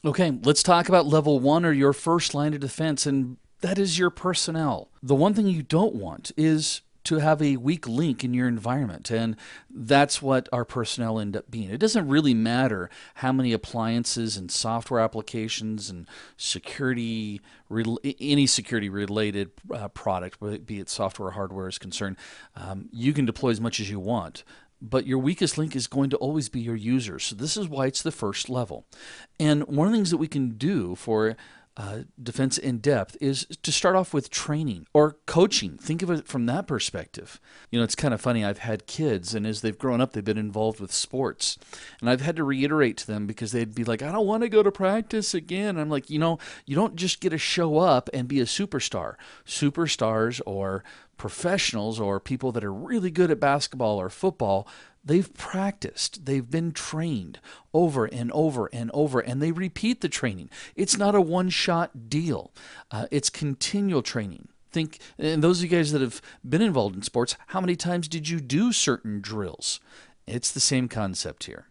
Okay, let's talk about level one, or your first line of defense, and that is your personnel. The one thing you don't want is to have a weak link in your environment, and that's what our personnel end up being. It doesn't really matter how many appliances and software applications and security, any security related product, be it software or hardware, is concerned. You can deploy as much as you want, but your weakest link is going to always be your users. So this is why it's the first level. And one of the things that we can do for defense in depth is to start off with training or coaching. Think of it from that perspective. You know, it's kind of funny. I've had kids, and as they've grown up, they've been involved with sports. And I've had to reiterate to them because they'd be like, I don't want to go to practice again. I'm like, you don't just get to show up and be a superstar. Superstars or professionals or people that are really good at basketball or football, they've practiced, they've been trained over and over and over, and they repeat the training. It's not a one shot deal, it's continual training. Think, and those of you guys that have been involved in sports, how many times did you do certain drills? It's the same concept here.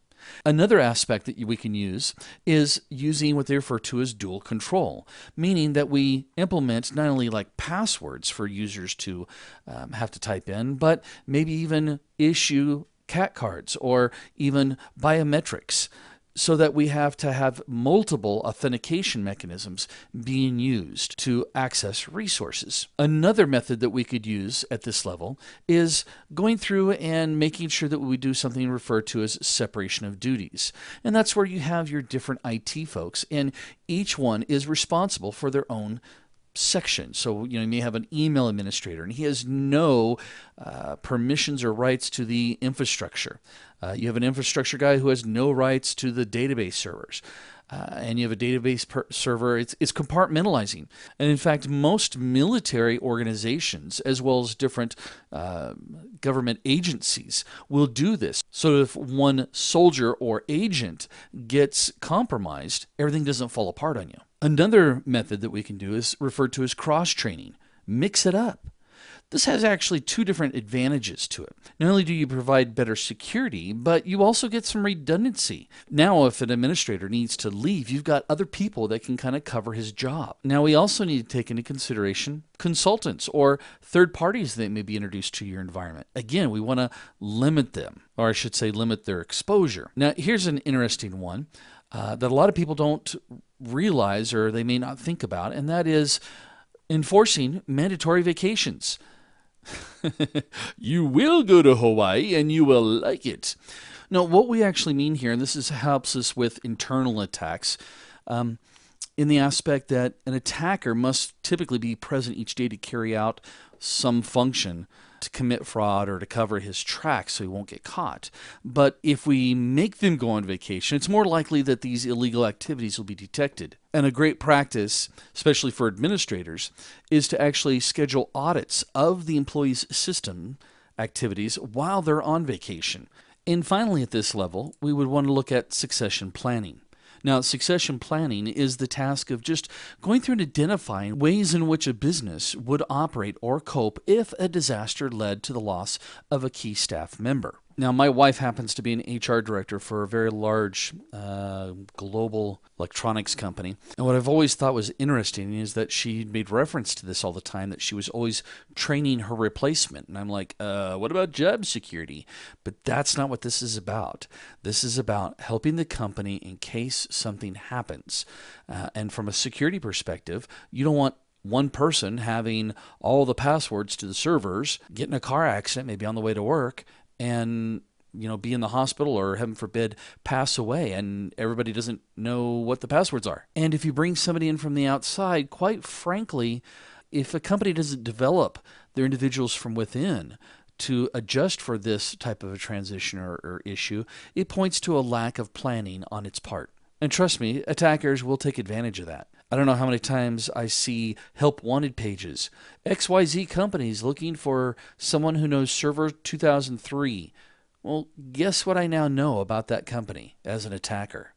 Another aspect that we can use is using what they refer to as dual control, meaning that we implement not only like passwords for users to have to type in, but maybe even issue cat cards or even biometrics, so that we have to have multiple authentication mechanisms being used to access resources. Another method that we could use at this level is going through and making sure that we do something referred to as separation of duties. And that's where you have your different IT folks, and each one is responsible for their own section. So, you may have an email administrator, and he has no permissions or rights to the infrastructure. You have an infrastructure guy who has no rights to the database servers. And you have a database server. It's compartmentalizing. And in fact, most military organizations, as well as different government agencies, will do this. So if one soldier or agent gets compromised, everything doesn't fall apart on you. Another method that we can do is referred to as cross-training. Mix it up. This has actually two different advantages to it. Not only do you provide better security, but you also get some redundancy. Now, if an administrator needs to leave, you've got other people that can kind of cover his job. Now, we also need to take into consideration consultants or third parties that may be introduced to your environment. Again, we want to limit them, or I should say limit their exposure. Now, here's an interesting one that a lot of people don't realize, or they may not think about, and that is enforcing mandatory vacations. You will go to Hawaii and you will like it. Now, what we actually mean here, and helps us with internal attacks, in the aspect that an attacker must typically be present each day to carry out some function, to commit fraud or to cover his tracks so he won't get caught. But if we make them go on vacation, it's more likely that these illegal activities will be detected. And a great practice, especially for administrators, is to actually schedule audits of the employees' system activities while they're on vacation. And finally, at this level, we would want to look at succession planning. Now, succession planning is the task of just going through and identifying ways in which a business would operate or cope if a disaster led to the loss of a key staff member. Now, my wife happens to be an HR director for a very large global electronics company. And what I've always thought was interesting is that she made reference to this all the time, that she was always training her replacement. And I'm like, what about job security? But that's not what this is about. This is about helping the company in case something happens. And from a security perspective, you don't want one person having all the passwords to the servers, get in a car accident, maybe on the way to work, and be in the hospital, or heaven forbid pass away, and everybody doesn't know what the passwords are. And if you bring somebody in from the outside, quite frankly, if a company doesn't develop their individuals from within to adjust for this type of a transition or issue, it points to a lack of planning on its part. And trust me, attackers will take advantage of that. I don't know how many times I see help wanted pages. XYZ companies looking for someone who knows Server 2003. Well, guess what I now know about that company as an attacker?